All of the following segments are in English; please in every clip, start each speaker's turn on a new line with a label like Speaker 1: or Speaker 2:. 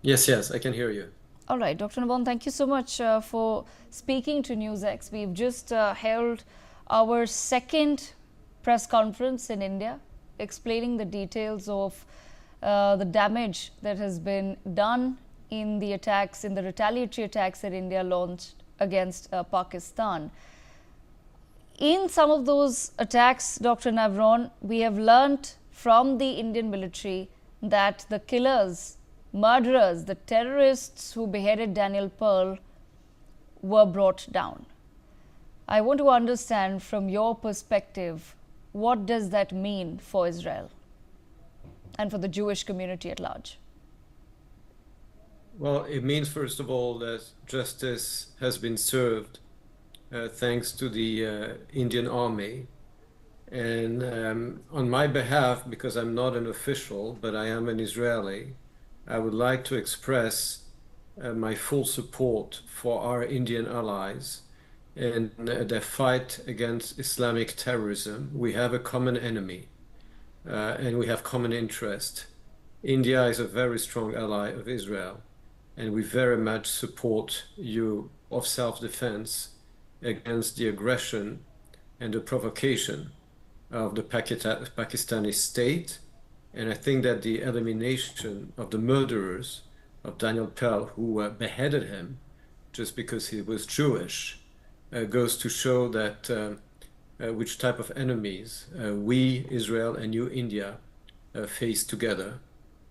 Speaker 1: Yes, yes, I can hear you.
Speaker 2: All right, Dr. Navon, thank you so much for speaking to NewsX. We've just held our second press conference in India, explaining the details of the damage that has been done in the attacks, in the retaliatory attacks that India launched against Pakistan. In some of those attacks, Dr. Navron, we have learnt from the Indian military that the killers, murderers, the terrorists who beheaded Daniel Pearl were brought down. I want to understand from your perspective, what does that mean for Israel and for the Jewish community at large?
Speaker 1: Well, it means, first of all, that justice has been served thanks to the Indian Army. And on my behalf, because I'm not an official, but I am an Israeli, I would like to express my full support for our Indian allies in their fight against Islamic terrorism. We have a common enemy and we have common interest. India is a very strong ally of Israel, and we very much support you of self-defense against the aggression and the provocation of the Pakistani state. And I think that the elimination of the murderers of Daniel Pearl, who beheaded him just because he was Jewish, goes to show that which type of enemies we, Israel, and you, India, face together.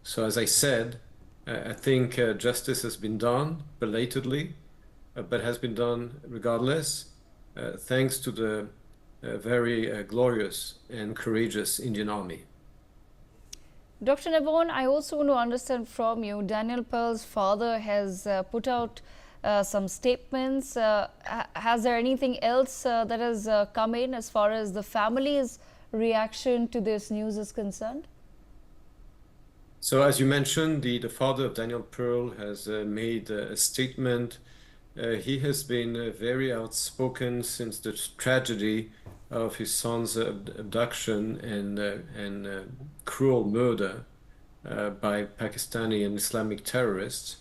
Speaker 1: So as I said, I think justice has been done belatedly, but has been done regardless, thanks to the very glorious and courageous Indian Army.
Speaker 2: Dr. Navon, I also want to understand from you, Daniel Pearl's father has put out some statements. Has there anything else that has come in as far as the family's reaction to this news is concerned?
Speaker 1: So as you mentioned, the father of Daniel Pearl has made a statement. He has been very outspoken since the tragedy of his son's abduction and cruel murder by Pakistani and Islamic terrorists.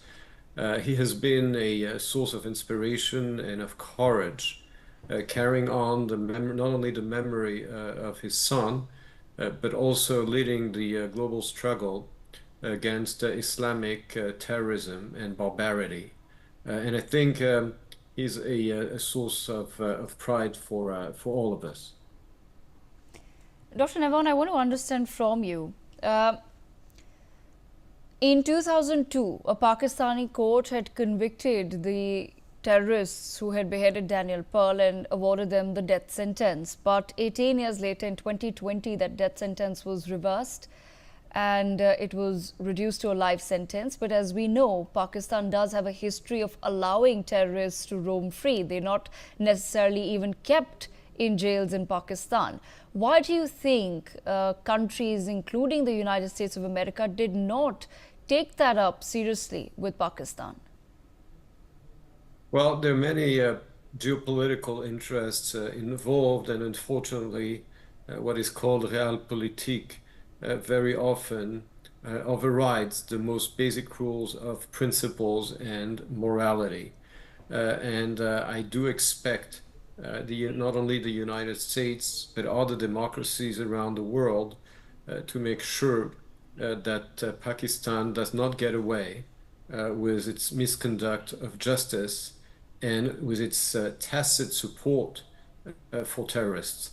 Speaker 1: He has been a source of inspiration and of courage, carrying on not only the memory of his son, but also leading the global struggle against Islamic terrorism and barbarity. And I think he's a source of pride for all of us.
Speaker 2: Dr. Navon, I want to understand from you. In 2002, a Pakistani court had convicted the terrorists who had beheaded Daniel Pearl and awarded them the death sentence. But 18 years later, in 2020, that death sentence was reversed and it was reduced to a life sentence. But as we know, Pakistan does have a history of allowing terrorists to roam free. They're not necessarily even kept in jails in Pakistan. Why do you think countries, including the United States of America, did not take that up seriously with Pakistan?
Speaker 1: Well, there are many geopolitical interests involved, and unfortunately, what is called realpolitik very often overrides the most basic rules of principles and morality. And I do expect not only the United States, but other democracies around the world to make sure that Pakistan does not get away with its misconduct of justice and with its tacit support for terrorists.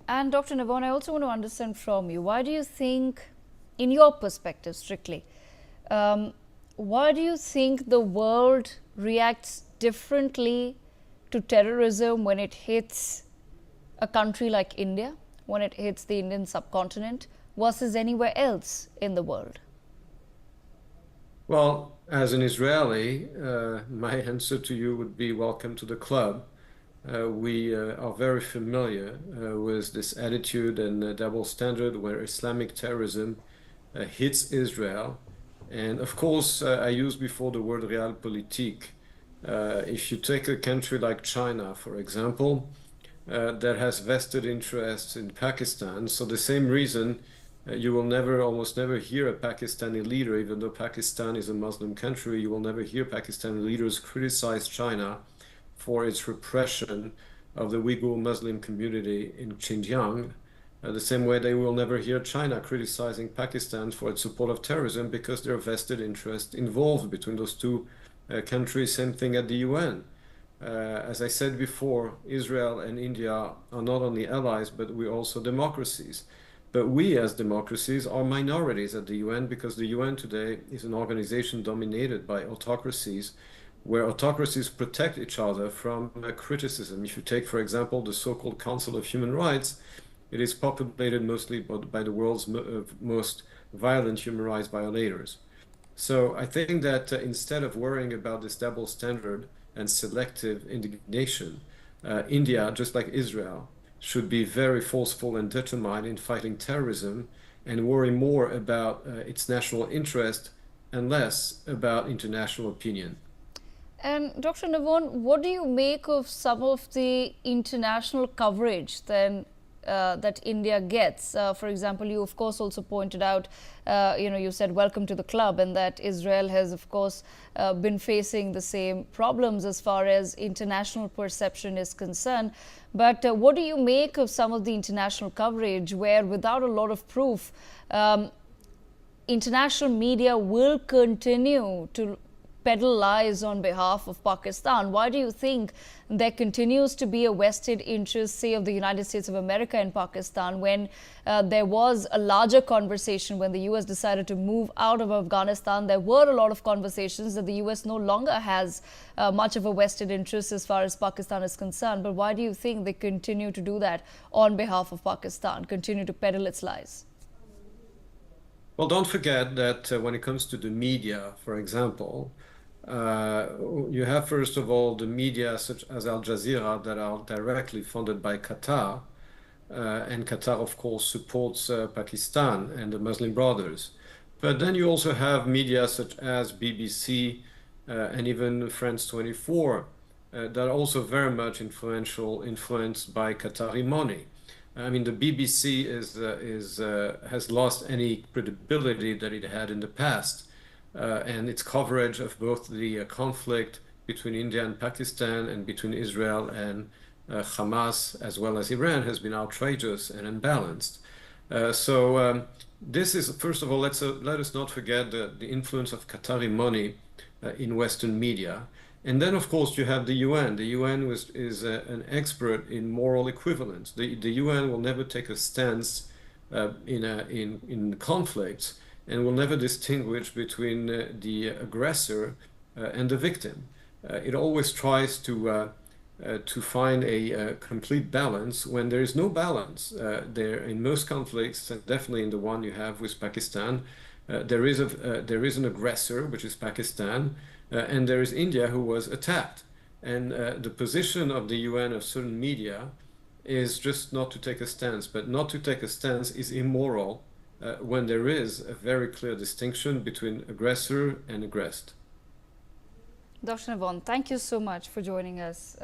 Speaker 2: And Dr. Navon, I also want to understand from you, why do you think, in your perspective strictly, why do you think the world reacts differently to terrorism when it hits a country like India, when it hits the Indian subcontinent, versus anywhere else in the world?
Speaker 1: Well, as an Israeli, my answer to you would be welcome to the club. We are very familiar with this attitude and double standard where Islamic terrorism hits Israel. And of course, I used before the word realpolitik. If you take a country like China, for example, that has vested interests in Pakistan, so the same reason You will almost never hear a Pakistani leader, even though Pakistan is a Muslim country, you will never hear Pakistani leaders criticize China for its repression of the Uyghur Muslim community in Xinjiang. The same way they will never hear China criticizing Pakistan for its support of terrorism, because there are vested interests involved between those two countries. Same thing at the UN. As I said before, Israel and India are not only allies, but we're also democracies. But we as democracies are minorities at the UN, because the UN today is an organization dominated by autocracies, where autocracies protect each other from criticism. If you take, for example, the so-called Council of Human Rights, it is populated mostly by the world's most violent human rights violators. So I think that instead of worrying about this double standard and selective indignation, India, just like Israel, should be very forceful and determined in fighting terrorism, and worry more about its national interest and less about international opinion.
Speaker 2: And Dr. Navon, what do you make of some of the international coverage then that India gets? For example, you of course also pointed out, you said welcome to the club, and that Israel has of course been facing the same problems as far as international perception is concerned. But what do you make of some of the international coverage where, without a lot of proof, international media will continue to peddle lies on behalf of Pakistan? Why do you think there continues to be a vested interest, say, of the United States of America in Pakistan, when there was a larger conversation when the US decided to move out of Afghanistan? There were a lot of conversations that the US no longer has much of a vested interest as far as Pakistan is concerned. But why do you think they continue to do that on behalf of Pakistan, continue to peddle its lies?
Speaker 1: Well, don't forget that when it comes to the media, for example, you have, first of all, the media such as Al Jazeera that are directly funded by Qatar. And Qatar, of course, supports Pakistan and the Muslim Brothers. But then you also have media such as BBC and even France 24 that are also very much influenced by Qatari money. I mean, the BBC has lost any credibility that it had in the past. And its coverage of both the conflict between India and Pakistan and between Israel and Hamas, as well as Iran, has been outrageous and unbalanced. This is, first of all, let us not forget the influence of Qatari money in Western media. And then, of course, you have the UN. The UN is an expert in moral equivalence. The UN will never take a stance in conflicts, and will never distinguish between the aggressor and the victim. It always tries to find a complete balance when there is no balance. There, in most conflicts, and definitely in the one you have with Pakistan, there is an aggressor, which is Pakistan, and there is India, who was attacked. And the position of the UN, of certain media, is just not to take a stance. But not to take a stance is immoral when there is a very clear distinction between aggressor and aggressed.
Speaker 2: Dr. Navon, thank you so much for joining us